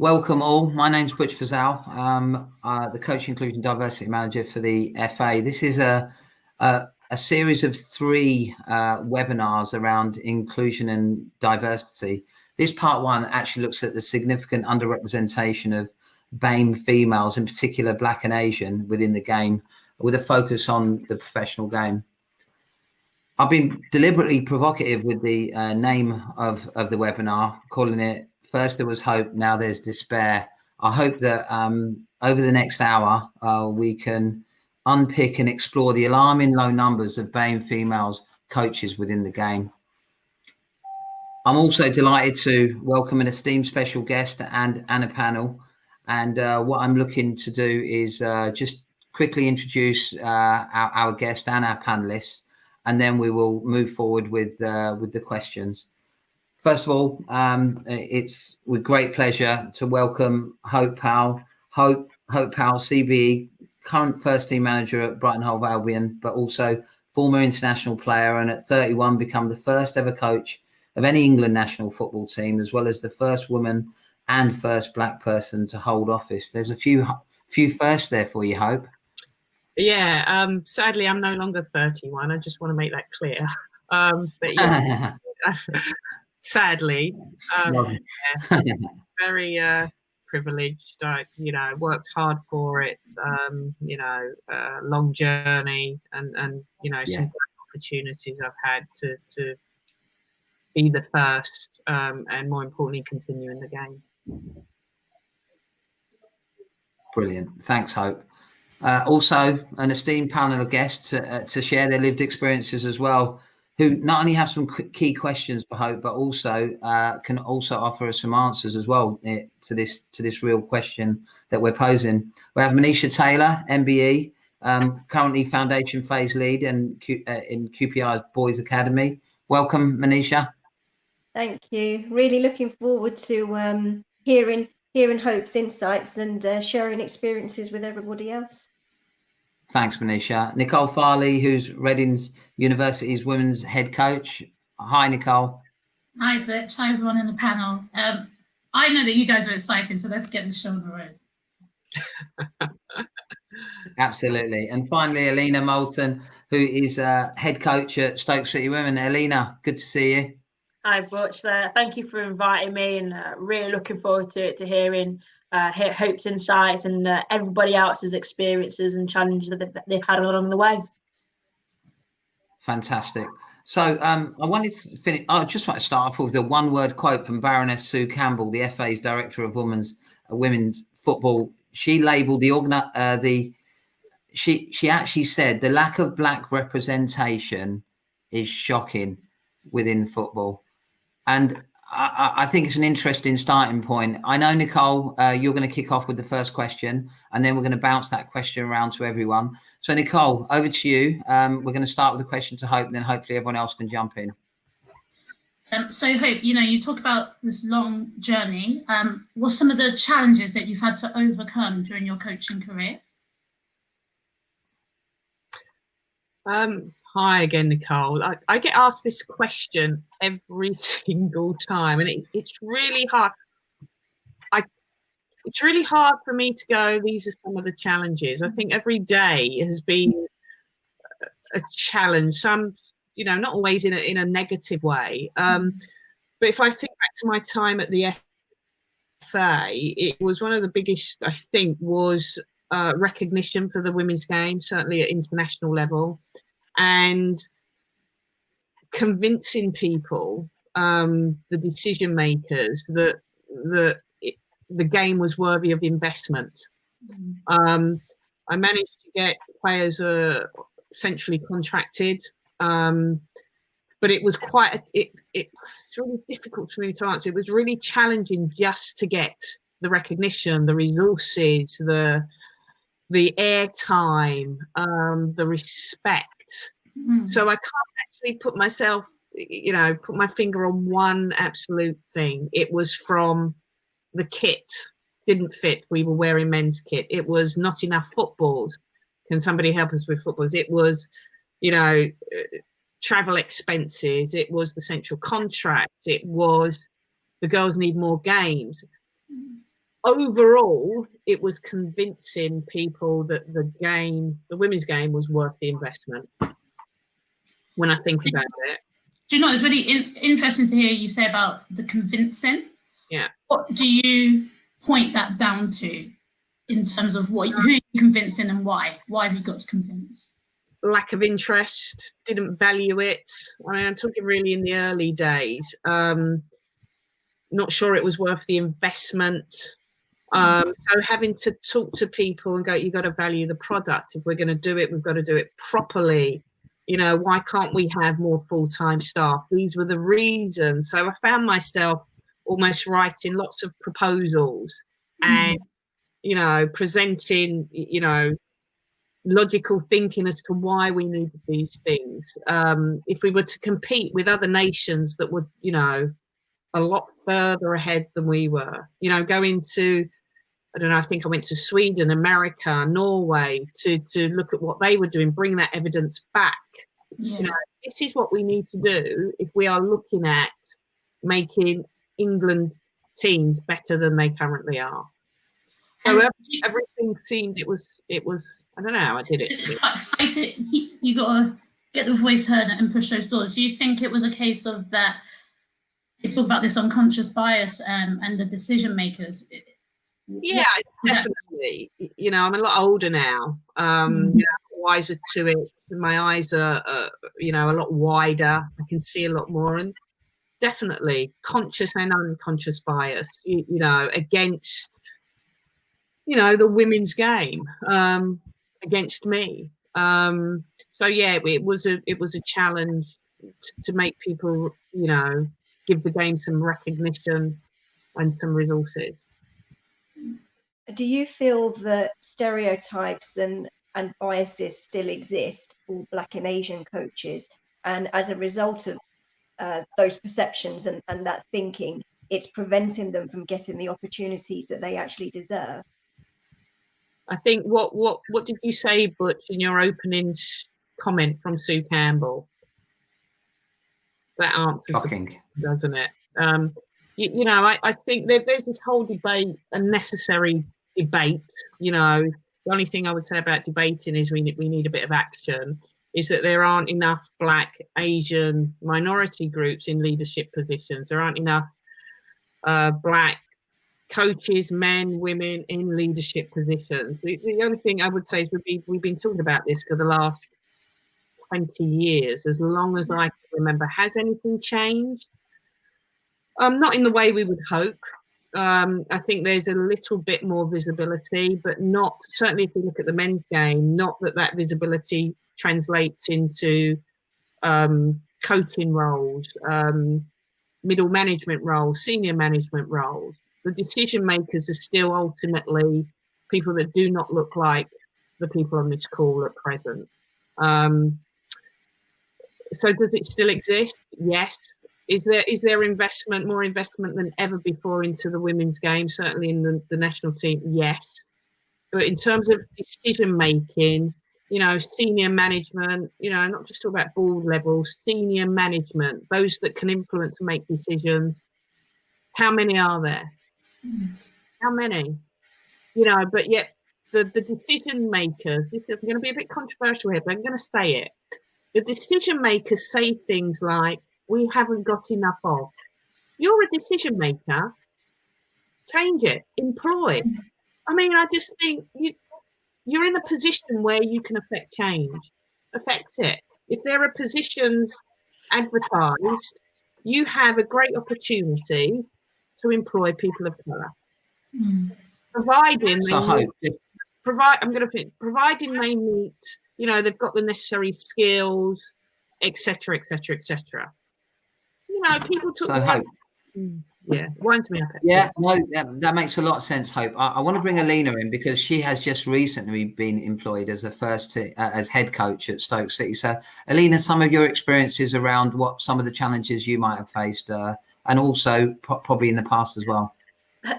Welcome all. My name's Fazal. The Coach Inclusion Diversity Manager for the FA. This is a series of 3 webinars around inclusion and diversity. This part 1 actually looks at the significant underrepresentation of BAME females, in particular Black and Asian, within the game, with a focus on the professional game. I've been deliberately provocative with the name of the webinar, calling it First There Was Hope, Now There's Despair. I hope that over the next hour, we can unpick and explore the alarming low numbers of BAME females coaches within the game. I'm also delighted to welcome an esteemed special guest and a panel. And what I'm looking to do is just quickly introduce our guest and our panelists, and then we will move forward with the questions. First of all, it's with great pleasure to welcome Hope Powell. Hope Powell, CBE, current first team manager at Brighton, Hove, Albion, but also former international player, and at 31 become the first ever coach of any England national football team, as well as the first woman and first Black person to hold office. There's a few firsts there for you, Hope. Yeah, sadly, I'm no longer 31. I just want to make that clear. But yeah, sadly, very privileged. I, worked hard for it. Long journey, and some great opportunities I've had to be the first, and more importantly, continue in the game. Brilliant. Thanks, Hope. Also, an esteemed panel of guests to share their lived experiences as well, who not only have some key questions for Hope, but also can also offer us some answers as well to this real question that we're posing. We have Manisha Tailor, MBE, currently foundation phase lead in QPR's Boys Academy. Welcome, Manisha. Thank you. Really looking forward to hearing Hope's insights and sharing experiences with everybody else. Thanks, Manisha. Nicole Farley, who's Reading University's women's head coach. Hi, Nicole. Hi, Butch. Hi, everyone in the panel. I know that you guys are excited, so let's get the show on the road. Absolutely. And finally, Alena Moulton, who is head coach at Stoke City Women. Alena, good to see you. Hi, Butch. Thank you for inviting me, and really looking forward to hearing Hope's insights and everybody else's experiences and challenges that they've had along the way. Fantastic. So I wanted to finish. I just want to start off with a one-word quote from Baroness Sue Campbell, the FA's Director of Women's Football. She labelled she actually said the lack of Black representation is shocking within football. And I think it's an interesting starting point. I know, Nicole, you're going to kick off with the first question, and then we're going to bounce that question around to everyone. So, Nicole, over to you. We're going to start with a question to Hope, and then hopefully everyone else can jump in. So, Hope, you talk about this long journey. What are some of the challenges that you've had to overcome during your coaching career? Hi again, Nicole. I get asked this question every single time, and it's really hard. It's really hard for me to go, these are some of the challenges. I think every day has been a challenge. Some, not always in a negative way. But if I think back to my time at the FA, it was one of the biggest, I think, was recognition for the women's game, certainly at international level. And convincing people, the decision makers, that the game was worthy of investment. I managed to get players essentially contracted, but it was it's really difficult for me to answer. It was really challenging just to get the recognition, the resources, the airtime, the respect. So I can't actually put my finger on one absolute thing. It was from the kit didn't fit. We were wearing men's kit. It was not enough footballs. Can somebody help us with footballs? It was, travel expenses. It was the central contracts. It was the girls need more games. overall, it was convincing people that the women's game was worth the investment. When I think about it. Do you know, it's really interesting to hear you say about the convincing. Yeah. What do you point that down to in terms of who you're convincing and why? Why have you got to convince? Lack of interest, didn't value it. I mean, I'm talking really in the early days. Not sure it was worth the investment. So having to talk to people and go, you got to value the product. If we're going to do it, we've got to do it properly. You know, why can't we have more full-time staff? These were the reasons. So I found myself almost writing lots of proposals and, you know, presenting, you know, logical thinking as to why we needed these things. If we were to compete with other nations that were, you know, a lot further ahead than we were, you know, going to, I don't know, I think I went to Sweden, America, Norway to look at what they were doing, bring that evidence back. Yeah. You know, this is what we need to do if we are looking at making England teams better than they currently are. So everything seemed it was I don't know how I did it. Fight it. You got to get the voice heard and push those doors. Do you think it was a case of that? You talk about this unconscious bias and the decision makers. Yeah, definitely. You know, I'm a lot older now. You know, wiser to it. My eyes are, you know, a lot wider. I can see a lot more, and definitely conscious and unconscious bias. You know, against, you know, the women's game, against me. So yeah, it was a challenge to make people, you know, give the game some recognition and some resources. Do you feel that stereotypes and biases still exist for Black and Asian coaches, and as a result of those perceptions and that thinking, it's preventing them from getting the opportunities that they actually deserve? I think what did you say, Butch, in your opening comment from Sue Campbell? That answers Shocking, doesn't it? You know, I think there's this whole debate, a necessary debate. You know, the only thing I would say about debating is we need a bit of action. Is that there aren't enough Black, Asian, minority groups in leadership positions. There aren't enough Black coaches, men, women in leadership positions. The only thing I would say is we've been talking about this for the last 20 years, as long as I can remember. Has anything changed? Not in the way we would hope. I think there's a little bit more visibility, but not, certainly if we look at the men's game, not that visibility translates into coaching roles, middle management roles, senior management roles. The decision makers are still ultimately people that do not look like the people on this call at present. So does it still exist? Yes. Is there investment, more investment than ever before into the women's game, certainly in the national team? Yes. But in terms of decision making, you know, senior management, you know, not just talk about board level, senior management, those that can influence and make decisions, how many are there? How many? You know, but yet the decision makers, this is going to be a bit controversial here, but I'm going to say it. The decision makers say things like, we haven't got enough of. You're a decision maker. Change it. Employ. I mean, I just think you're in a position where you can affect change. Affect it. If there are positions advertised, you have a great opportunity to employ people of colour. Providing they meet, you know, they've got the necessary skills, etc., etc., etc. You know, people talk about, yeah, winds me up. Yeah, no, that makes a lot of sense, Hope. I want to bring Alena in because she has just recently been employed as as head coach at Stoke City. So, Alena, some of your experiences around what some of the challenges you might have faced, and also probably in the past as well.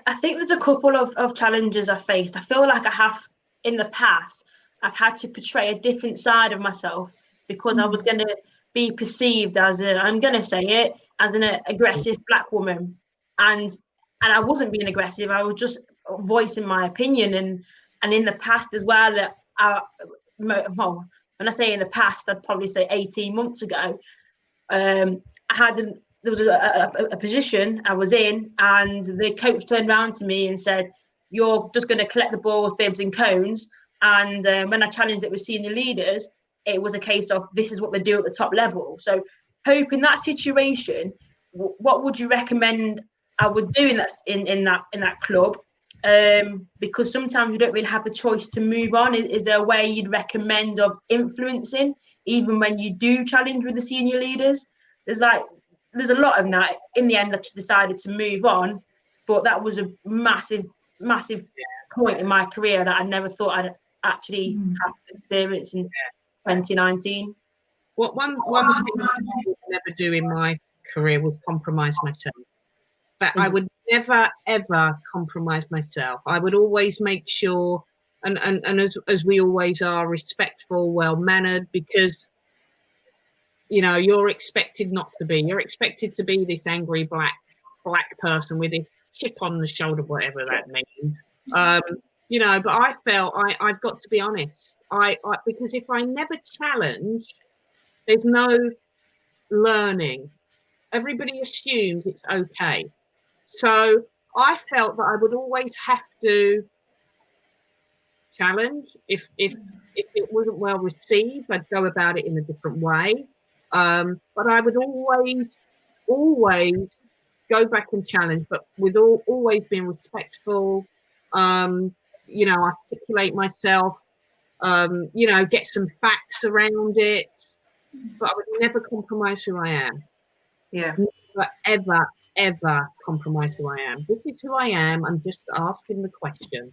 I think there's a couple of challenges I faced. I feel like I have in the past, I've had to portray a different side of myself because I was going to be perceived as I'm going to say it, as an aggressive Black woman. And I wasn't being aggressive. I was just voicing my opinion. And in the past as well, well, when I say in the past, I'd probably say 18 months ago, there was a position I was in, and the coach turned around to me and said, "You're just going to collect the balls, bibs and cones." And when I challenged it with senior leaders, it was a case of, this is what they do at the top level. So Hope, in that situation, what would you recommend I would do in that club? Because sometimes you don't really have the choice to move on. Is there a way you'd recommend of influencing, even when you do challenge with the senior leaders? There's a lot of that. In the end, I decided to move on, but that was a massive point in my career that I never thought I'd actually have experience in 2019. One thing I would never do in my career was compromise myself. But I would never, ever compromise myself. I would always make sure, and as we always are, respectful, well-mannered, because, you know, you're expected not to be. You're expected to be this angry black person with this chip on the shoulder, whatever that means. You know, but I felt I've got to be honest. Because if I never challenge, there's no learning. Everybody assumes it's okay. So I felt that I would always have to challenge. If it wasn't well received, I'd go about it in a different way. But I would always go back and challenge, but with always being respectful. You know, articulate myself. You know, get some facts around it. But I would never compromise who I am. Yeah. Never, ever compromise who I am. This is who I am. I'm just asking the question.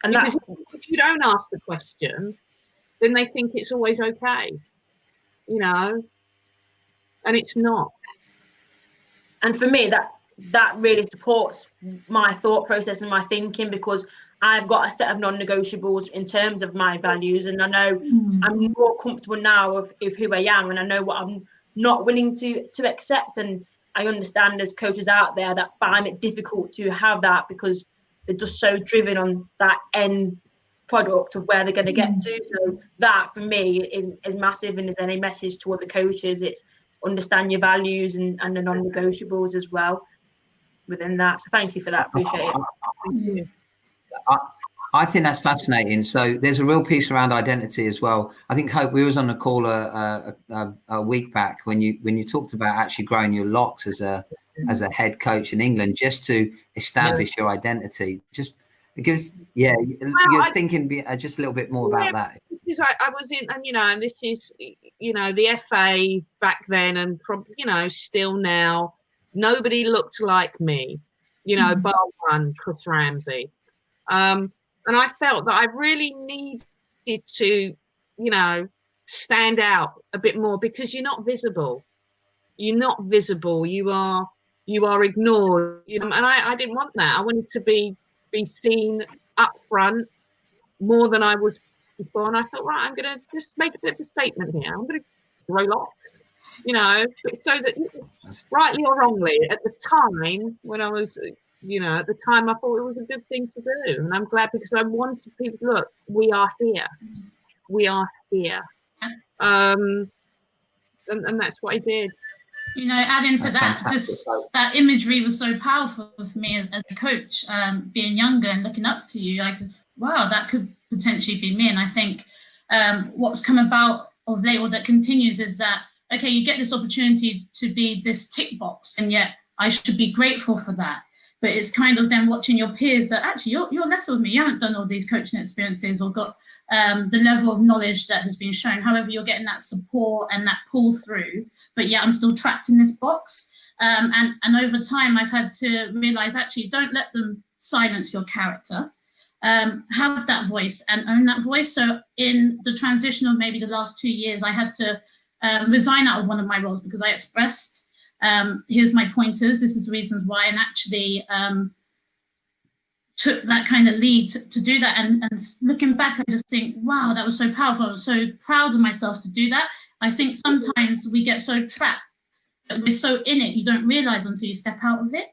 And because if you don't ask the question, then they think it's always okay. You know, and it's not. And for me, that really supports my thought process and my thinking, because I've got a set of non-negotiables in terms of my values, and I know I'm more comfortable now of who I am, and I know what I'm not willing to accept. And I understand there's coaches out there that find it difficult to have that because they're just so driven on that end product of where they're going to get to. So that for me is massive. And is any message to other coaches, it's understand your values and the non-negotiables as well within that. So thank you for that. Appreciate it. Thank you. I think that's fascinating. So there's a real piece around identity as well. I think, Hope, we was on a call a week back when you talked about actually growing your locks as a head coach in England, just to establish your identity. Just because, you're thinking just a little bit more about that. Because I was in, and you know, and this is, you know, the FA back then, and you know, still now, nobody looked like me. You know, bar one, Chris Ramsey. And I felt that I really needed to, you know, stand out a bit more, because you're not visible. You're not visible. You are ignored. You know, and I didn't want that. I wanted to be seen up front more than I was before. And I thought, right, I'm going to just make a bit of a statement here. I'm going to grow locks, you know, so that, rightly or wrongly, at the time when I was, you know, at the time I thought it was a good thing to do. And I'm glad, because I wanted people to look, we are here. We are here. And that's what I did. You know, adding to That's that, fantastic. just that imagery was so powerful for me as a coach, being younger and looking up to you. Like, wow, that could potentially be me. And I think what's come about of late, or that continues, is that, okay, you get this opportunity to be this tick box, and yet I should be grateful for that. But it's kind of then watching your peers that actually you're lesser with me. You haven't done all these coaching experiences or got the level of knowledge that has been shown. However, you're getting that support and that pull through, but yeah, I'm still trapped in this box. And over time, I've had to realize, actually, don't let them silence your character. Have that voice and own that voice. So in the transition of maybe the last 2 years, I had to resign out of one of my roles because I expressed, here's my pointers, this is the reasons why, and actually took that kind of lead to do that. And looking back, I just think, wow, that was so powerful. I'm so proud of myself to do that. I think sometimes we get so trapped that we're so in it, you don't realize until you step out of it.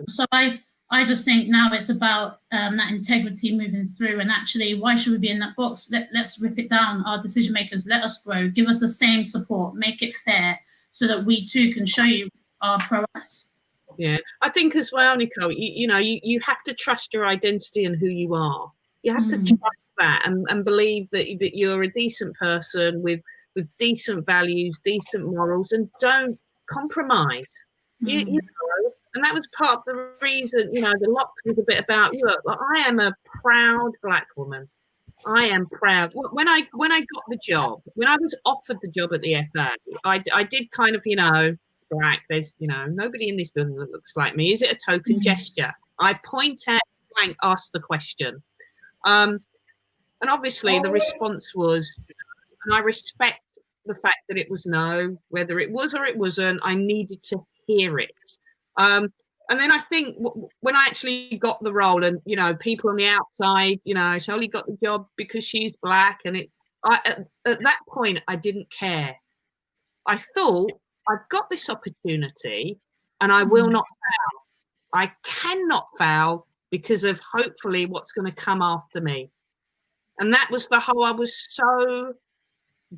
So I I just think now it's about that integrity moving through, and actually, why should we be in that box? Let's rip it down. Our decision makers, let us grow, give us the same support, make it fair, so that we too can show you our prowess. Yeah, I think as well, Nicole, you have to trust your identity and who you are. You have to trust that and believe that you're a decent person with decent values, decent morals, and don't compromise. You know, and that was part of the reason, the lock was a bit about, look, I am a proud Black woman. I am proud. When I got the job, when I was offered the job at the FA, I did kind of, Black, there's, nobody in this building that looks like me. Is it a token gesture? I point out, blank, ask the question. And obviously the response was, and I respect the fact that it was no, whether it was or it wasn't, I needed to hear it. And then I think when I actually got the role, and people on the outside, she only got the job because she's Black, and at that point I didn't care. I thought, I've got this opportunity and I will not fail. I cannot fail because of hopefully what's going to come after me. And that was I was so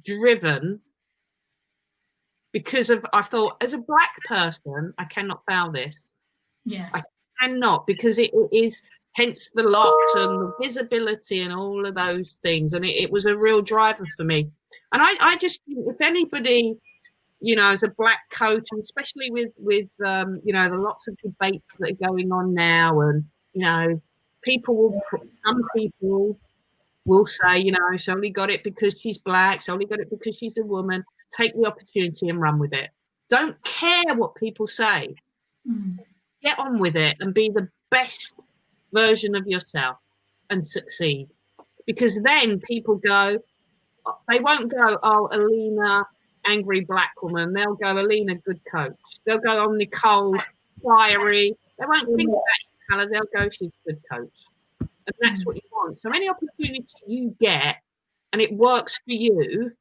driven because I thought, as a Black person, I cannot fail this. Yeah. I cannot, because it is, hence the locks and the visibility and all of those things. And it was a real driver for me. And I just think if anybody, as a Black coach, and especially with the lots of debates that are going on now, and, some people will say, she only got it because she's Black, she only got it because she's a woman. Take the opportunity and run with it. Don't care what people say. Get on with it and be the best version of yourself and succeed. Because then people they won't go, oh, Alena, angry Black woman. They'll go, Alena, good coach. They'll go on Nicole, fiery. They won't think about you, colour. They'll go, she's a good coach. And that's what you want. So any opportunity you get and it works for you,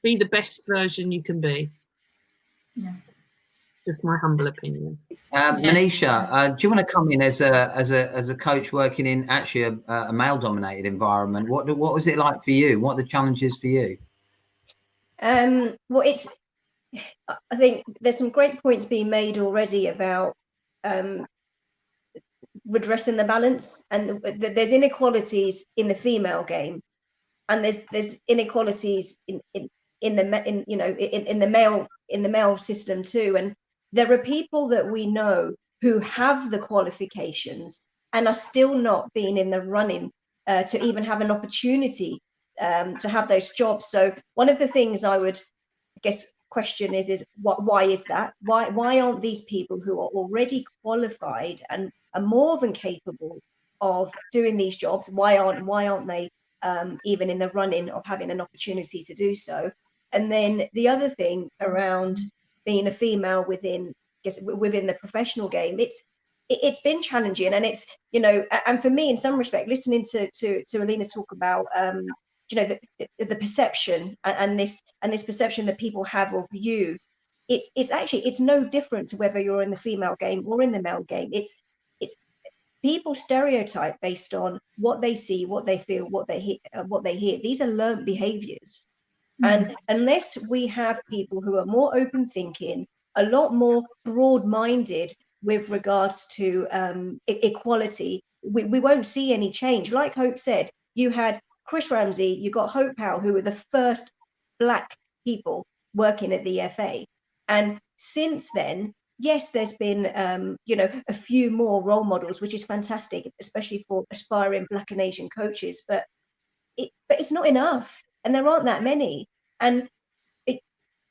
be the best version you can be. Yeah. Just my humble opinion. Manisha, do you want to come in as a coach working in actually a male-dominated environment? What was it like for you? What are the challenges for you? Well, I think there's some great points being made already about redressing the balance, and there's inequalities in the female game, and there's inequalities in the male system too. And there are people that we know who have the qualifications and are still not being in the running to even have an opportunity to have those jobs. So one of the things I would, I guess, question is why is that? Why aren't these people who are already qualified and are more than capable of doing these jobs? Why aren't they even in the running of having an opportunity to do so? And then the other thing around being a female within the professional game, it's been challenging, and it's and for me in some respect, listening to Alena talk about the perception and this perception that people have of you, it's no different to whether you're in the female game or in the male game. It's people stereotype based on what they see, what they feel, what they hear. These are learned behaviors. And unless we have people who are more open thinking, a lot more broad-minded with regards to equality, we won't see any change. Like Hope said, you had Chris Ramsey, you got Hope Powell, who were the first Black people working at the FA. And since then, yes, there's been a few more role models, which is fantastic, especially for aspiring Black and Asian coaches, but it's not enough. And there aren't that many. And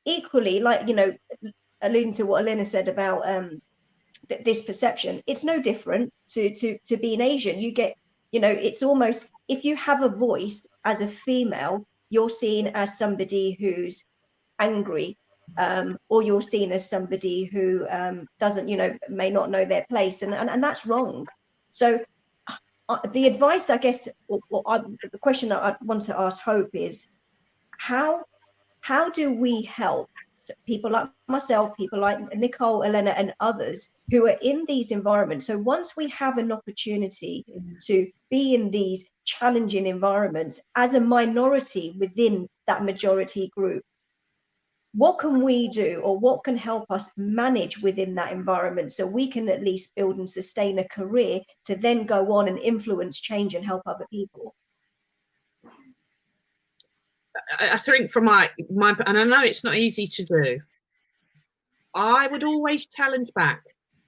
equally, like, alluding to what Alena said about this perception, it's no different to being Asian. You get, it's almost, if you have a voice as a female, you're seen as somebody who's angry, or you're seen as somebody who doesn't, may not know their place, and that's wrong. So the advice, I guess, the question I want to ask Hope is, how do we help people like myself, people like Nicole, Alena, and others who are in these environments. So once we have an opportunity to be in these challenging environments as a minority within that majority group, what can we do, or what can help us manage within that environment so we can at least build and sustain a career to then go on and influence change and help other people? I think from my and I know it's not easy to do, I would always challenge back.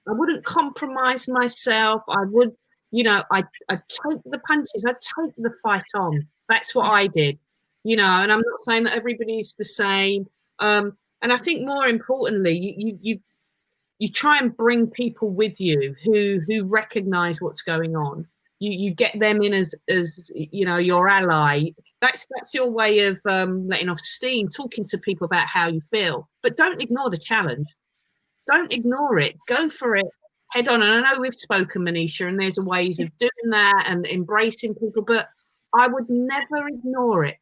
I wouldn't compromise myself. I would, I'd take the punches. I'd take the fight on. That's what I did, and I'm not saying that everybody's the same. And I think more importantly, you try and bring people with you who recognise what's going on. You get them in as your ally. That's your way of letting off steam, talking to people about how you feel. But don't ignore the challenge. Don't ignore it. Go for it head on. And I know we've spoken, Manisha, and there's ways of doing that and embracing people, but I would never ignore it.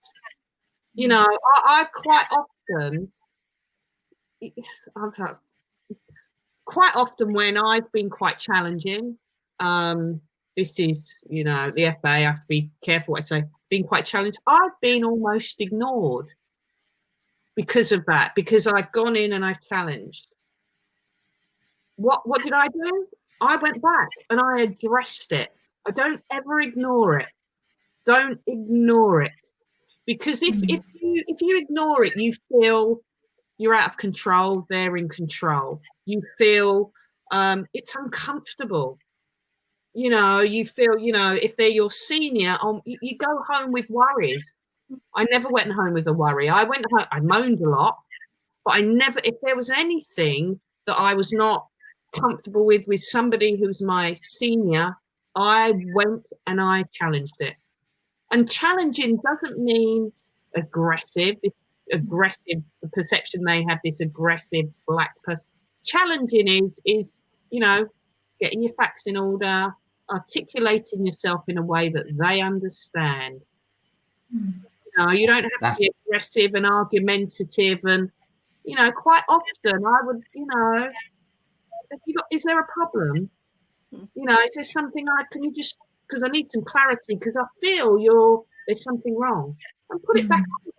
I've quite often when I've been quite challenging, this is, the FA, I have to be careful what I say, being quite challenged, I've been almost ignored because of that, because I've gone in and I've challenged. What did I do? I went back and I addressed it. I don't ever ignore it. Don't ignore it. Because if you ignore it, you feel you're out of control, they're in control. You feel it's uncomfortable. You feel, if they're your senior, you go home with worries. I never went home with a worry. I went home, I moaned a lot, but I never, if there was anything that I was not comfortable with somebody who's my senior, I went and I challenged it. And challenging doesn't mean aggressive. This aggressive, the perception they have, this aggressive black person. Challenging is getting your facts in order, articulating yourself in a way that they understand. You don't have to be aggressive and argumentative, and quite often I would, is there a problem? Is there something can you just, because I need some clarity, because I feel there's something wrong, and put it back on.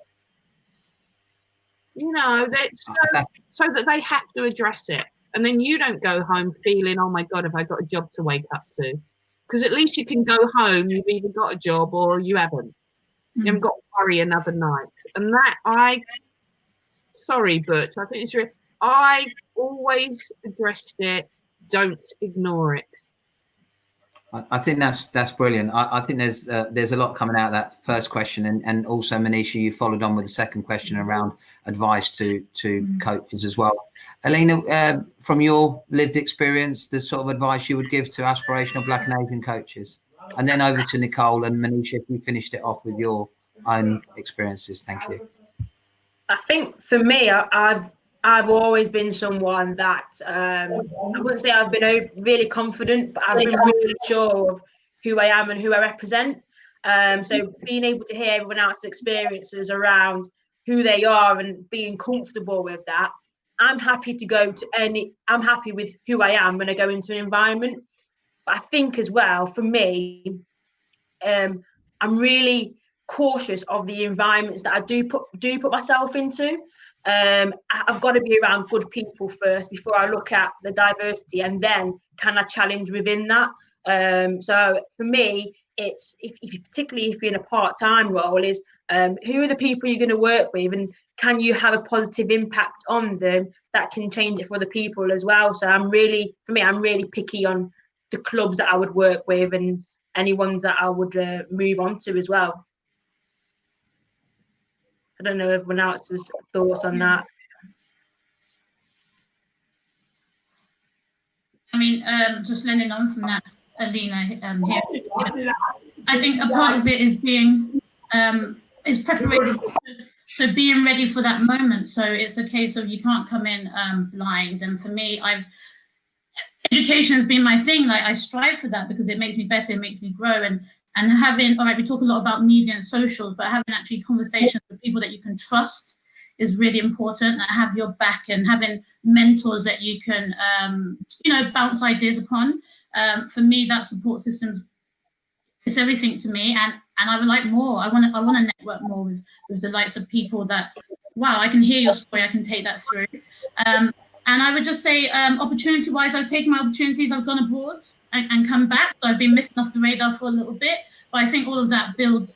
So that they have to address it. And then you don't go home feeling, oh my God, have I got a job to wake up to? Because at least you can go home, you've either got a job or you haven't. You haven't got to worry another night. And that sorry, Butch, I think it's real. I always addressed it. Don't ignore it. I think that's brilliant. I think there's a lot coming out of that first question, and also Manisha, you followed on with the second question around advice to coaches as well. Alena, from your lived experience, the sort of advice you would give to aspirational Black and Asian coaches, and then over to Nicole and Manisha, if you finished it off with your own experiences. Thank you. I think for me, I've always been someone that I wouldn't say I've been really confident, but I've been really sure of who I am and who I represent. So being able to hear everyone else's experiences around who they are and being comfortable with that, I'm happy to go to I'm happy with who I am when I go into an environment. But I think as well, for me, I'm really cautious of the environments that I do put myself into. I've got to be around good people first before I look at the diversity, and then can I challenge within that? So for me, it's particularly if you're in a part-time role, is who are the people you're going to work with, and can you have a positive impact on them that can change it for the people as well? So I'm really picky on the clubs that I would work with and any ones that I would move on to as well. I don't know everyone else's thoughts on that. I mean, just leaning on from that, Alena, here. I think a part of it is being is preparation. So being ready for that moment. So it's a case of you can't come in blind. And for me, education has been my thing. Like, I strive for that because it makes me better, it makes me grow. And having, all right, we talk a lot about media and socials, but having actually conversations with people that you can trust is really important, that have your back, and having mentors that you can, bounce ideas upon. For me, that support system is everything to me, and I would like more. I want to network more with the likes of people that, wow, I can hear your story, I can take that through. And I would just say, opportunity-wise, I've taken my opportunities. I've gone abroad and come back. So I've been missing off the radar for a little bit, but I think all of that builds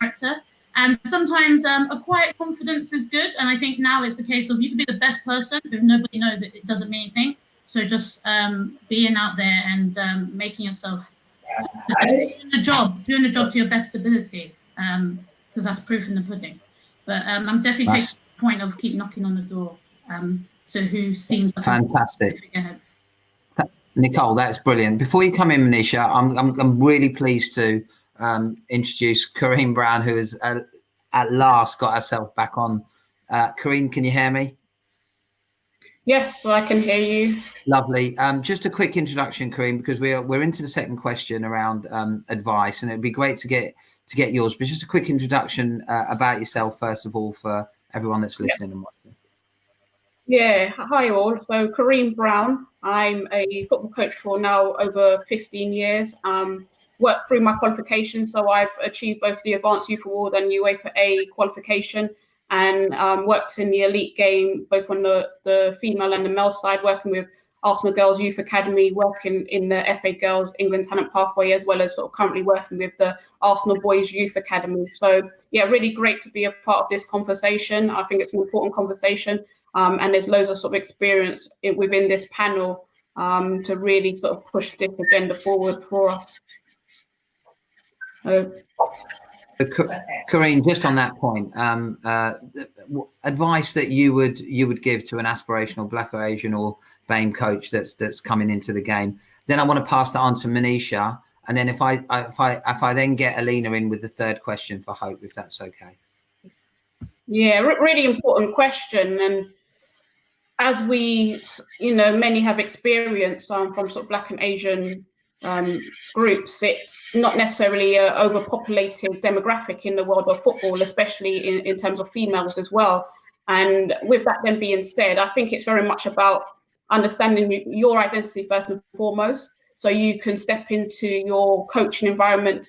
character. And sometimes a quiet confidence is good. And I think now it's a case of you can be the best person, but if nobody knows it, it doesn't mean anything. So just being out there and making yourself doing the job to your best ability, because that's proof in the pudding. But I'm definitely taking the point of keep knocking on the door. To who seems like fantastic. Nicole, that's brilliant. Before you come in, Manisha, I'm really pleased to introduce Kareem Brown, who has at last got herself back on. Coreen, can you hear me? Yes, I can hear you. Lovely. Just a quick introduction, Kareem, because we're into the second question around advice, and it'd be great to get yours. But just a quick introduction about yourself, first of all, for everyone that's listening and watching. Yeah, hi all. So Kareem Brown, I'm a football coach for now over 15 years. Worked through my qualifications, so I've achieved both the Advanced Youth Award and UEFA A qualification, and worked in the elite game, both on the female and the male side, working with Arsenal Girls Youth Academy, working in the FA Girls England Talent Pathway, as well as sort of currently working with the Arsenal Boys Youth Academy. So yeah, really great to be a part of this conversation. I think it's an important conversation. And there's loads of sort of experience within this panel to really sort of push this agenda forward for us. Coreen, just on that point, advice that you would give to an aspirational Black or Asian or BAME coach that's coming into the game. Then I want to pass that on to Manisha, and then if I then get Alena in with the third question for Hope, if that's okay. Yeah, really important question. And as we, many have experienced from sort of Black and Asian groups, it's not necessarily an overpopulated demographic in the world of football, especially in terms of females as well. And with that then being said, I think it's very much about understanding your identity first and foremost, so you can step into your coaching environment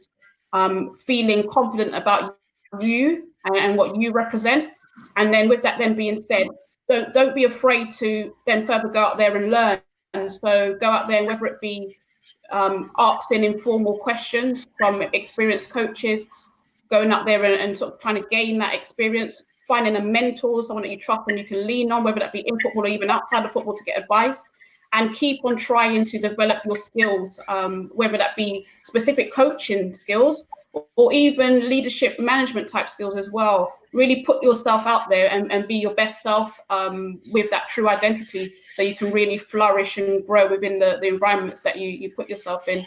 feeling confident about you and what you represent. And then with that then being said, don't be afraid to then further go out there and learn. And so go out there, whether it be asking informal questions from experienced coaches, going out there and sort of trying to gain that experience, finding a mentor, someone that you trust and you can lean on, whether that be in football or even outside of football, to get advice, and keep on trying to develop your skills, whether that be specific coaching skills or even leadership management type skills as well. Really put yourself out there and be your best self with that true identity, so you can really flourish and grow within the environments that you put yourself in.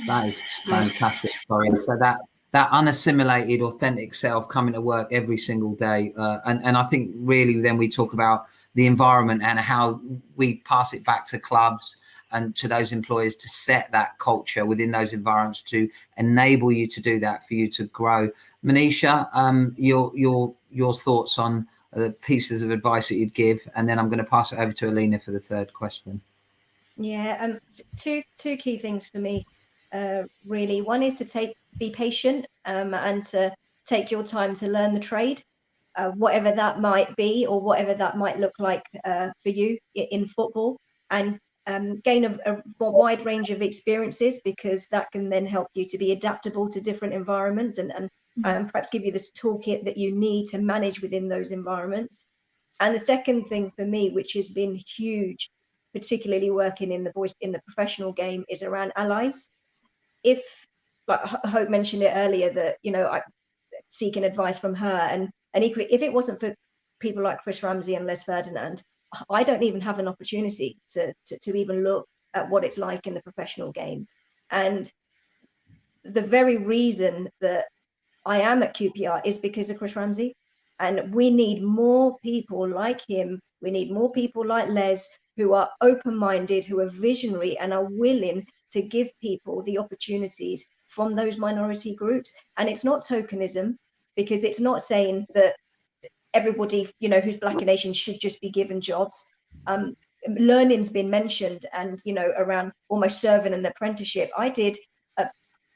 That is fantastic, Coreen. So that unassimilated, authentic self coming to work every single day. And I think really then we talk about the environment and how we pass it back to clubs and to those employers to set that culture within those environments to enable you to do that, for you to grow. Manisha, your thoughts on the pieces of advice that you'd give, and then I'm going to pass it over to Alena for the third question. Yeah, two key things for me, really. One is to be patient and to take your time to learn the trade, whatever that might be or whatever that might look like for you in football, and gain a wide range of experiences, because that can then help you to be adaptable to different environments and perhaps give you this toolkit that you need to manage within those environments. And the second thing for me, which has been huge, particularly working in the professional game, is around allies. If, like Hope mentioned it earlier, that I seeking advice from her, and equally, if it wasn't for people like Chris Ramsey and Les Ferdinand, I don't even have an opportunity to even look at what it's like in the professional game. And the very reason that I am at QPR is because of Chris Ramsey. And we need more people like him. We need more people like Les, who are open-minded, who are visionary, and are willing to give people the opportunities from those minority groups. And it's not tokenism, because it's not saying that everybody, you know, who's Black and Asian should just be given jobs. Learning's been mentioned, and, you know, around almost serving an apprenticeship. I did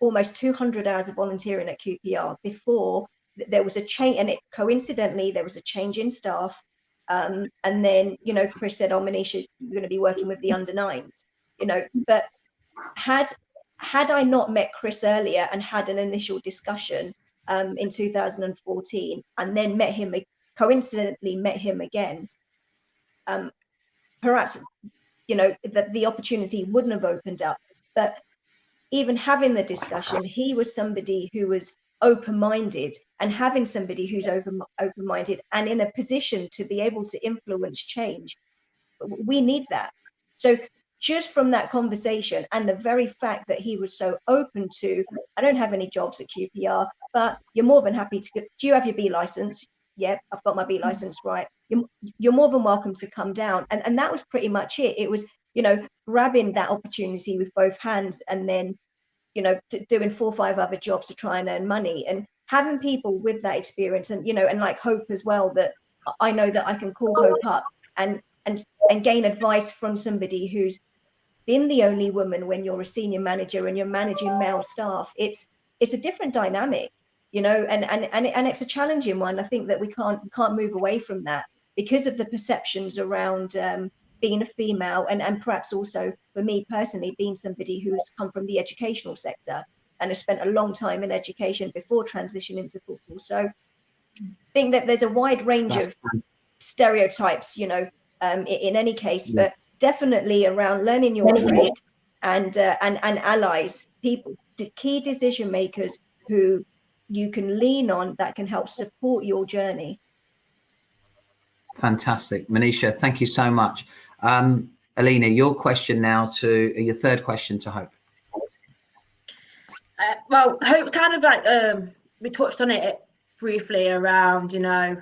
almost 200 hours of volunteering at QPR before there was a change, and coincidentally there was a change in staff. And then, you know, Chris said, "Oh, Manisha, you're going to be working with the under-9s," you know. But had I not met Chris earlier and had an initial discussion in 2014, and then coincidentally met him again, perhaps, you know, that the opportunity wouldn't have opened up. But even having the discussion, he was somebody who was open-minded, and having somebody who's open-minded and in a position to be able to influence change, we need that. So just from that conversation, and the very fact that he was so open to, I don't have any jobs at QPR, but you're more than happy to, do you have your B license? Yeah, I've got my B license, right. You're more than welcome to come down. And that was pretty much it. It was, you know, grabbing that opportunity with both hands, and then, you know, doing 4 or 5 other jobs to try and earn money, and having people with that experience, and, you know, and like Hope as well, that I know that I can call Hope up and gain advice from somebody who's been the only woman when you're a senior manager and you're managing male staff. It's a different dynamic, you know, and it's a challenging one. I think that we can't move away from that because of the perceptions around being a female, and perhaps also for me personally, being somebody who's come from the educational sector and has spent a long time in education before transitioning into football. So I think that there's a wide range of stereotypes, you know, in any case, but definitely around learning your trade and allies, people, the key decision makers who you can lean on that can help support your journey. Fantastic. Manisha, thank you so much. Alena, your question now your third question to Hope. Well, Hope kind of like, we touched on it briefly around, you know,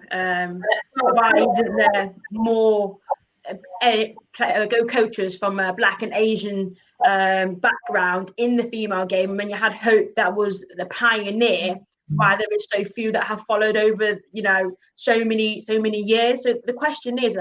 why isn't there more coaches from a Black and Asian background in the female game? And when you had Hope that was the pioneer, why there is so few that have followed over, you know, so many years. So the question is,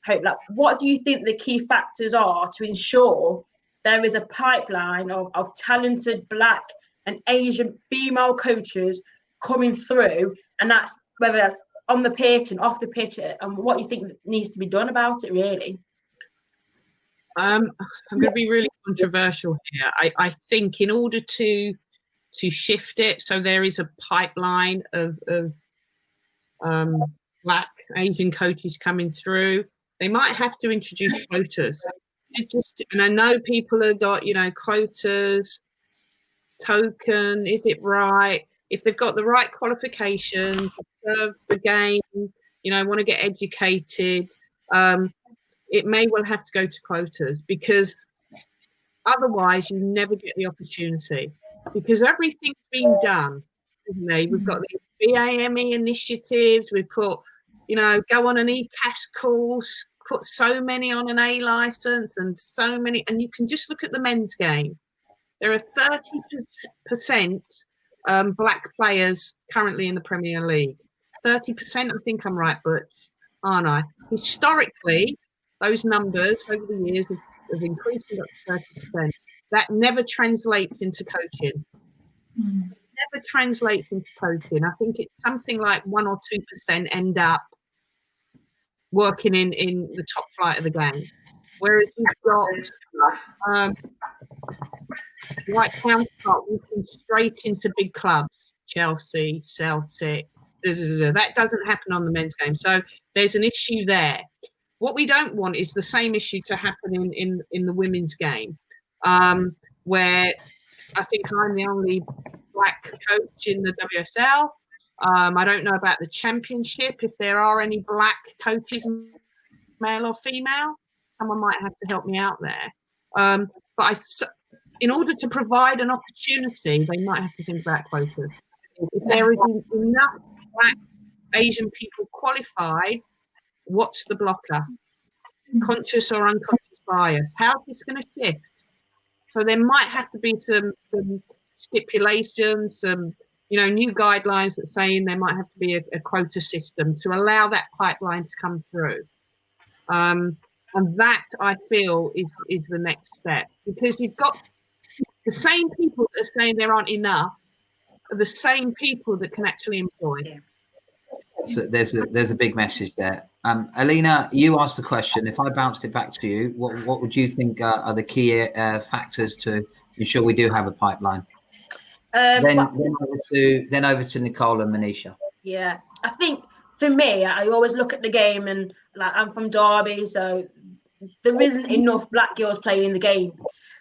Hope, like, what do you think the key factors are to ensure there is a pipeline of talented Black and Asian female coaches coming through, and that's whether that's on the pitch and off the pitch, and what you think needs to be done about it, really? I'm going to be really controversial here. I think in order to shift it so there is a pipeline of Black Asian coaches coming through, they might have to introduce quotas. And I know people have got, you know, quotas, token, is it right? If they've got the right qualifications, serve the game, you know, want to get educated, it may well have to go to quotas, because otherwise you never get the opportunity, because everything's been done, isn't it? We've got the BAME initiatives, we've put, you know, go on an ECAS course, put so many on an A license, and so many, and you can just look at the men's game. There are 30% Black players currently in the Premier League. 30%, I think I'm right, Butch, aren't I? Historically, those numbers over the years have increased up to 30%. That never translates into coaching. Never translates into coaching. I think it's something like 1 or 2% end up working in the top flight of the game. Whereas you've got right counterpart walking straight into big clubs, Chelsea, Celtic, that doesn't happen on the men's game. So there's an issue there. What we don't want is the same issue to happen in the women's game, where I think I'm the only Black coach in the WSL. I don't know about the championship, if there are any Black coaches, male or female. Someone might have to help me out there. But in order to provide an opportunity, they might have to think about quotas. If there is enough Black Asian people qualified, what's the blocker? Conscious or unconscious bias? How's this going to shift? So there might have to be some stipulations, some new guidelines that saying there might have to be a quota system to allow that pipeline to come through. And that, I feel, is the next step, because you've got the same people that are saying there aren't enough are the same people that can actually employ. Yeah. So there's a big message there. Alena, you asked the question. If I bounced it back to you, what would you think are the key factors to ensure we do have a pipeline? Then over to Nicole and Manisha. Yeah, I think for me, I always look at the game, and like, I'm from Derby, so there isn't enough black girls playing the game,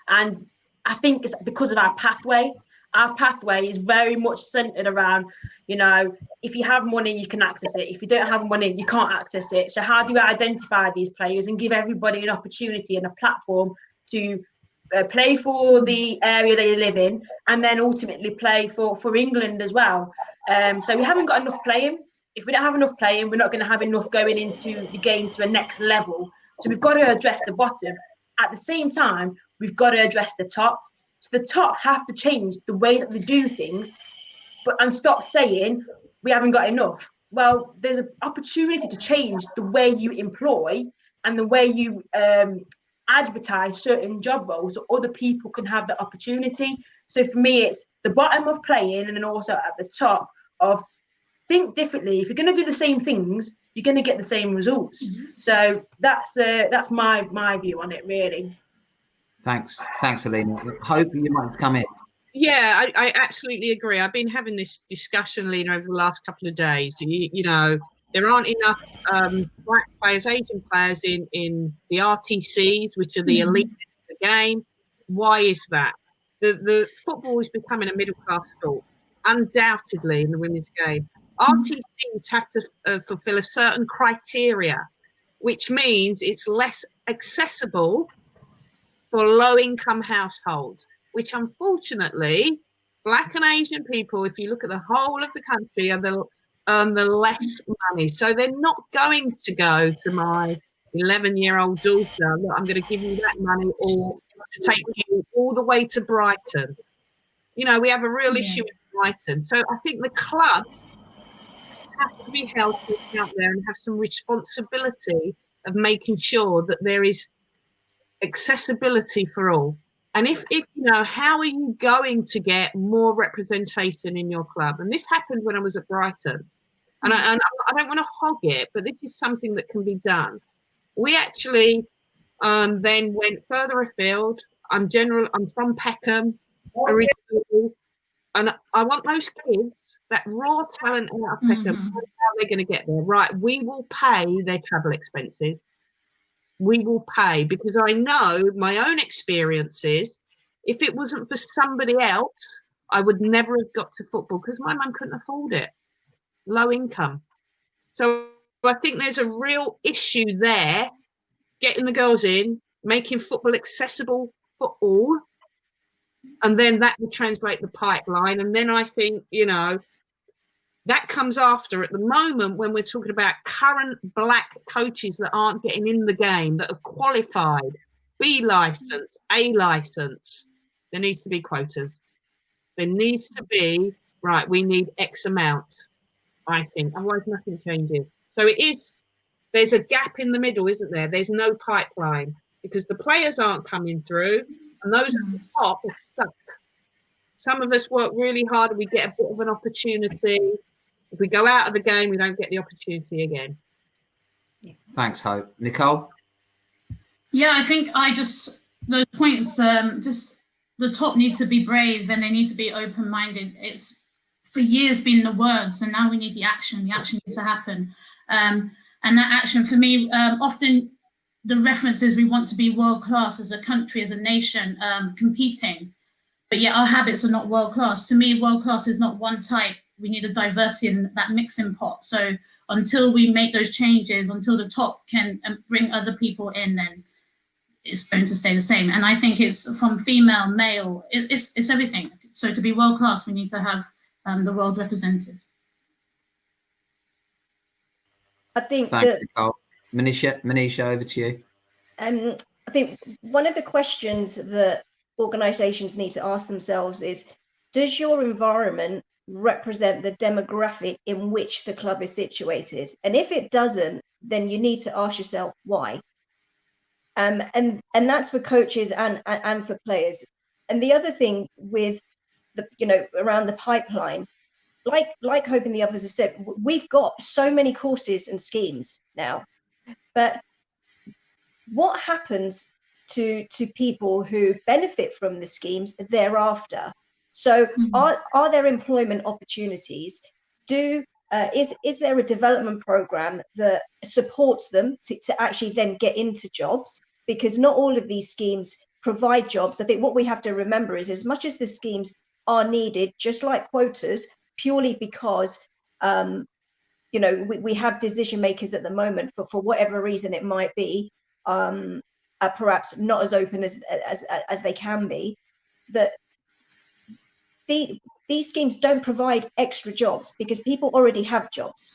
and I think it's because of our pathway. Our pathway is very much centered around, if you have money, you can access it. If you don't have money, you can't access it. So how do you identify these players and give everybody an opportunity and a platform to play for the area they live in, and then ultimately play for England as well? So we haven't got enough playing. If we don't have enough playing, we're not going to have enough going into the game to a next level. So we've got to address the bottom. At the same time, we've got to address the top. So the top have to change the way that they do things, and stop saying we haven't got enough. Well, there's an opportunity to change the way you employ and the way you advertise certain job roles, so other people can have the opportunity. So for me, it's the bottom of playing, and then also at the top of think differently. If you're going to do the same things, you're going to get the same results. So that's my view on it, really. Thanks, Alena. Hope you might come in. Yeah, I absolutely agree. I've been having this discussion, Lena, over the last couple of days. There aren't enough black players, Asian players in the RTCs, which are the elite of the game. Why is that? The football is becoming a middle class sport, undoubtedly, in the women's game. RTCs have to fulfill a certain criteria, which means it's less accessible for low-income households, which unfortunately, black and Asian people, if you look at the whole of the country, earn the less money. So they're not going to go to my 11-year-old daughter, look, I'm going to give you that money, or to take you all the way to Brighton. We have a real issue in Brighton. So I think the clubs have to be held to account there and have some responsibility of making sure that there is accessibility for all. And if how are you going to get more representation in your club? And this happened when I was at Brighton, and I don't want to hog it, but this is something that can be done. We actually then went further afield. I'm from Peckham originally, and I want those kids, that raw talent out of Peckham. How they're going to get there? Right, we will pay their travel expenses. We will pay, because I know my own experiences. If it wasn't for somebody else, I would never have got to football, because my mum couldn't afford it. Low income. So I think there's a real issue there, getting the girls in, making football accessible for all. And then that will translate the pipeline. And then I think, that comes after. At the moment, when we're talking about current black coaches that aren't getting in the game, that are qualified, B license, A license, there needs to be quotas. There needs to be, right, we need X amount, I think. Otherwise, nothing changes. So there's a gap in the middle, isn't there? There's no pipeline, because the players aren't coming through, and those at the top are stuck. Some of us work really hard and we get a bit of an opportunity. If we go out of the game, we don't get the opportunity again. Thanks, Hope. Nicole? Yeah, I think those points, just the top need to be brave, and they need to be open-minded. It's for years been the words, and now we need the action. The action needs to happen. And that action, for me, often the reference is we want to be world-class as a country, as a nation, competing. But yet our habits are not world-class. To me, world-class is not one type. We need a diversity in that mixing pot. So until we make those changes, until the top can bring other people in, then it's going to stay the same. And I think it's from female, male, it's everything. So to be world-class, we need to have the world represented. I think Thanks, Nicole. Manisha, over to you. I think one of the questions that organisations need to ask themselves is, does your environment represent the demographic in which the club is situated? And if it doesn't, then you need to ask yourself why. And that's for coaches and for players. And the other thing with the, you know, around the pipeline, like Hope and the others have said, we've got so many courses and schemes now, but what happens to people who benefit from the schemes thereafter? So are there employment opportunities? Is there a development program that supports them to actually then get into jobs? Because not all of these schemes provide jobs. I think what we have to remember is, as much as the schemes are needed, just like quotas, purely because you know, we have decision makers at the moment, for whatever reason it might be, are perhaps not as open as they can be, that these schemes don't provide extra jobs because people already have jobs.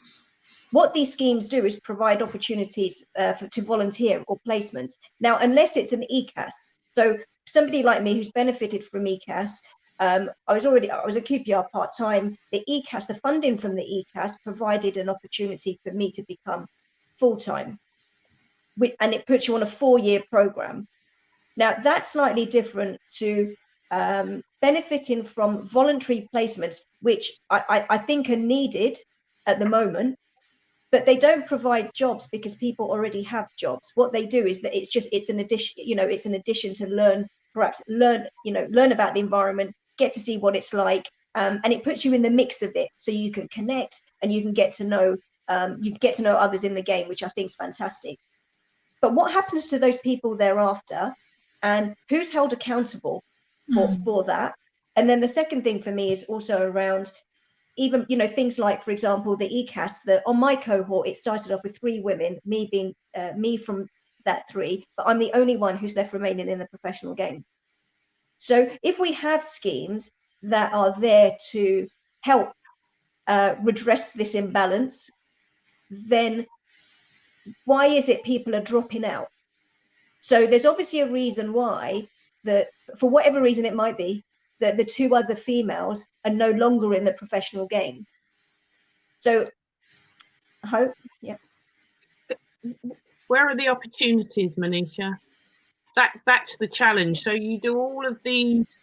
What these schemes do is provide opportunities to volunteer or placements. Now, unless it's an ECAS, so somebody like me who's benefited from ECAS, I was a QPR part-time. The ECAS, the funding from the ECAS provided an opportunity for me to become full-time, and it puts you on a 4-year program. Now, that's slightly different to benefiting from voluntary placements, which I think are needed at the moment, but they don't provide jobs because people already have jobs. What they do is that it's an addition, you know, it's an addition to learn about the environment, get to see what it's like, and it puts you in the mix of it, so you can connect and you can get to know others in the game, which I think is fantastic. But what happens to those people thereafter, and who's held accountable for that? And then the second thing for me is also around, even, you know, things like, for example, the ECAS, that on my cohort, it started off with 3 women, me being me from that 3, but I'm the only one who's left remaining in the professional game. So if we have schemes that are there to help redress this imbalance, then why is it people are dropping out? So there's obviously a reason why, that for whatever reason it might be, that the 2 other females are no longer in the professional game. So I hope, yeah. Where are the opportunities, Manisha? That's the challenge. So you do all of these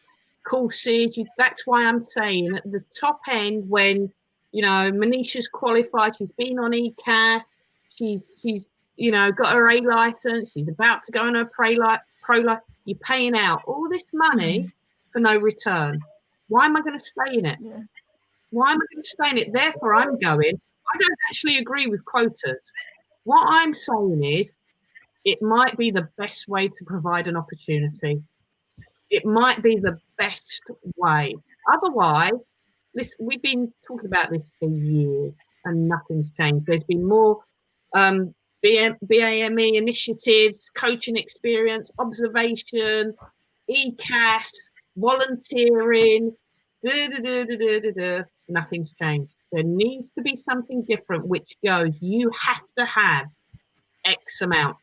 courses. That's why I'm saying at the top end, when, you know, Manisha's qualified, she's been on ECAS, she's you know, got her A license, she's about to go on her pro license. You're paying out all this money for no return. Why am I going to stay in it? Yeah. Why am I going to stay in it? Therefore, I'm going. I don't actually agree with quotas. What I'm saying is, it might be the best way to provide an opportunity. It might be the best way. Otherwise, listen, we've been talking about this for years and nothing's changed. There's been more BAME initiatives, coaching experience, observation, ECAS, volunteering, nothing's changed. There needs to be something different, which goes, you have to have X amount,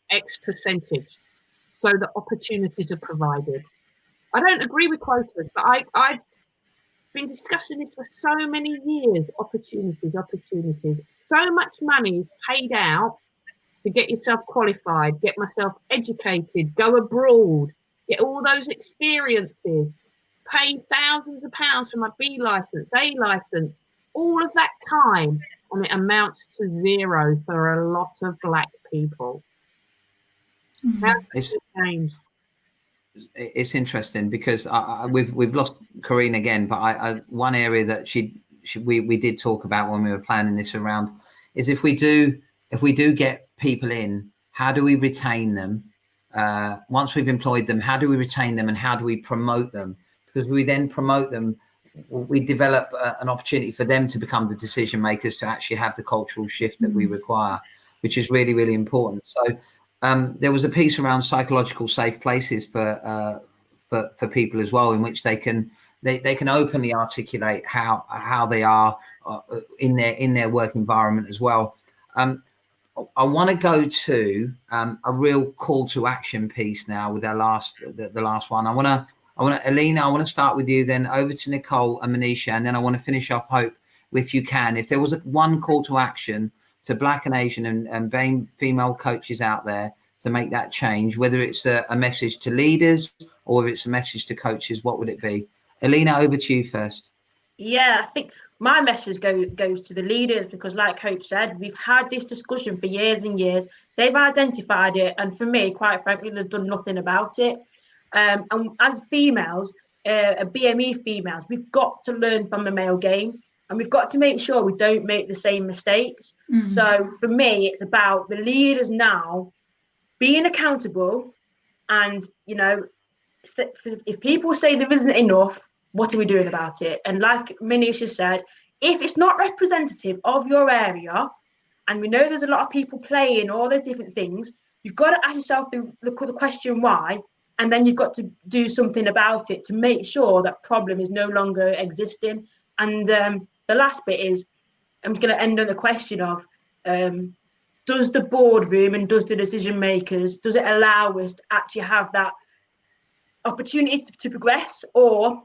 X percentage, so that opportunities are provided. I don't agree with quotas, but I've been discussing this for so many years. Opportunities. So much money is paid out to get yourself qualified, get myself educated, go abroad, get all those experiences, pay thousands of pounds for my B license, A license, all of that time, and it amounts to 0 for a lot of Black people. How does it change? It's interesting because we've lost Coreen again, but one area that we did talk about when we were planning this around is, if we do get people in, how do we retain them? Once we've employed them, how do we retain them and how do we promote them? Because we then promote them, we develop an opportunity for them to become the decision makers, to actually have the cultural shift that we require, which is really, really important. So there was a piece around psychological safe places for people as well, in which they can openly articulate how they are in their work environment as well. I want to go to a real call to action piece now with our the last one. I Alena, I want to start with you, then over to Nicole and Manisha, and then I want to finish off, Hope, if you can. If there was one call to action to Black and Asian and female coaches out there to make that change, whether it's a message to leaders or if it's a message to coaches, what would it be? Alena, over to you first. Yeah, I think my message goes to the leaders, because like Hope said, we've had this discussion for years and years. They've identified it, and for me, quite frankly, they've done nothing about it. And as females, BME females, we've got to learn from the male game, and we've got to make sure we don't make the same mistakes. So for me, it's about the leaders now being accountable, and if people say there isn't enough, what are we doing about it? And like Manisha said, if it's not representative of your area, and we know there's a lot of people playing all those different things, you've got to ask yourself the question why, and then you've got to do something about it to make sure that problem is no longer existing. And the last bit is, I'm going to end on the question of, does the boardroom and does the decision makers, does it allow us to actually have that opportunity to progress, or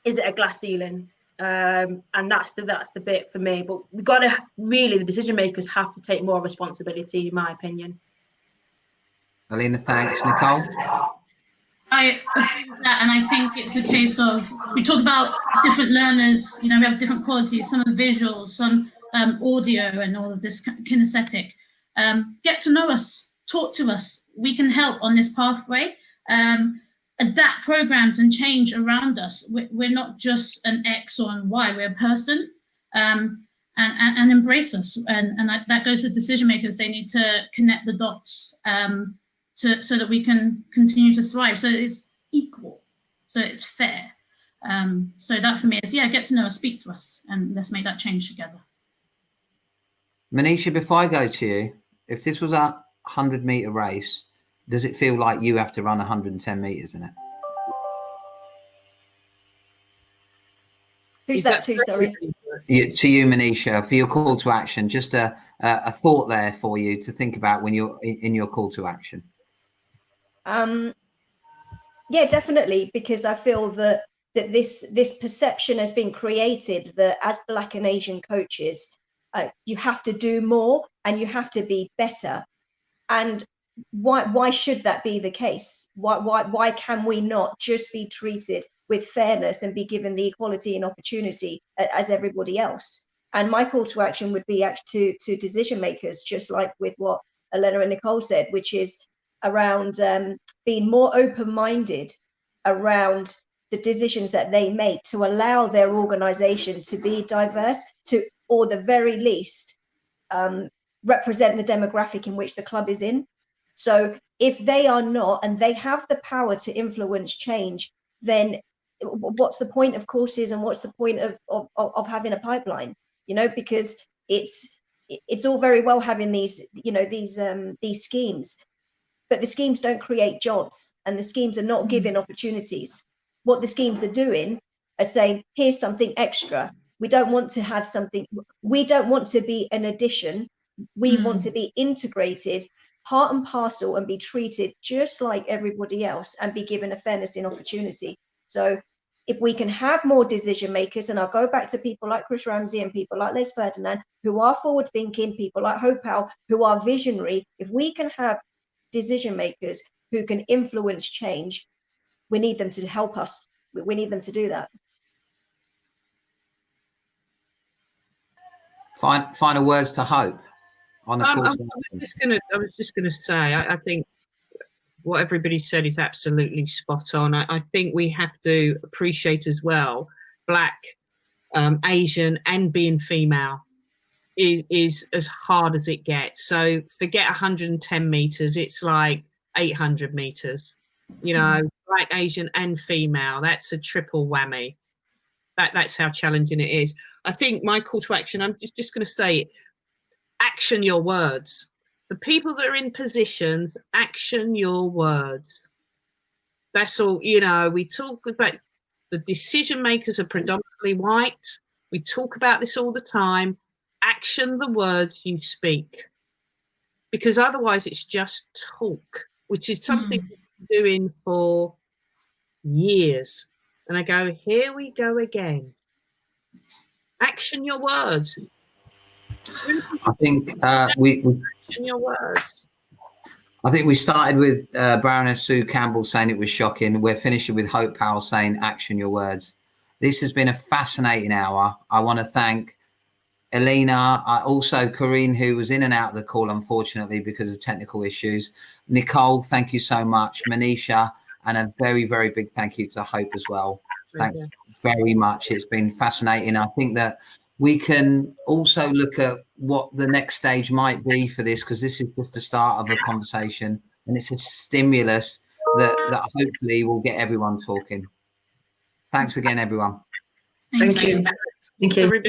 is it a glass ceiling? And that's the bit for me. But we've got to really, the decision makers have to take more responsibility, in my opinion. Alena, thanks. Nicole? I agree with that, and I think it's a case of, we talk about different learners, we have different qualities, some are visual, some audio, and all of this kinesthetic. Get to know us, talk to us. We can help on this pathway. Adapt programs and change around us. We're not just an X or an Y, we're a person, and embrace us. And that goes to decision makers. They need to connect the dots so that we can continue to thrive. So it's equal, so it's fair. So that for me is, get to know us, speak to us, and let's make that change together. Manisha, before I go to you, if this was a 100-meter race, does it feel like you have to run 110 meters in it? Who's that to, sorry? To you, Manisha, for your call to action. Just a thought there for you to think about when you're in your call to action. Yeah, definitely, because I feel that this perception has been created that as Black and Asian coaches, you have to do more and you have to be better. And why should that be the case? Why can we not just be treated with fairness and be given the equality and opportunity as everybody else? And my call to action would be to decision makers, just like with what Alena and Nicole said, which is around being more open-minded around the decisions that they make to allow their organization to be diverse, to, or the very least, represent the demographic in which the club is in. So if they are not, and they have the power to influence change, then what's the point of courses and what's the point of having a pipeline? Because it's all very well having these schemes, but the schemes don't create jobs, and the schemes are not giving opportunities. What the schemes are doing are saying, here's something extra. We don't want to have something, we don't want to be an addition. We want to be integrated, part and parcel, and be treated just like everybody else and be given a fairness in opportunity. So if we can have more decision makers, and I'll go back to people like Chris Ramsey and people like Les Ferdinand, who are forward thinking, people like Hope Powell, who are visionary, if we can have decision makers who can influence change, we need them to help us. We need them to do that. Final words to Hope on the call. I was just gonna say, I think what everybody said is absolutely spot on. I think we have to appreciate as well, Black, Asian, and being female is as hard as it gets. So forget 110 meters, it's like 800 meters. Black, Asian, and female. That's a triple whammy. That's how challenging it is. I think my call to action, I'm just going to say, action your words. The people that are in positions, action your words. That's all. We talk about the decision makers are predominantly white. We talk about this all the time. Action the words you speak, because otherwise it's just talk, which is something we're doing for years. And I go, here we go again. Action your words. I think Action your words. I think we started with Baroness Sue Campbell saying it was shocking. We're finishing with Hope Powell saying action your words. This has been a fascinating hour. I want to thank Alena, also Coreen, who was in and out of the call, unfortunately, because of technical issues. Nicole, thank you so much. Manisha, and a very, very big thank you to Hope as well. Thanks very much. It's been fascinating. I think that we can also look at what the next stage might be for this, because this is just the start of a conversation, and it's a stimulus that hopefully will get everyone talking. Thanks again, everyone. Thank you. Thank you.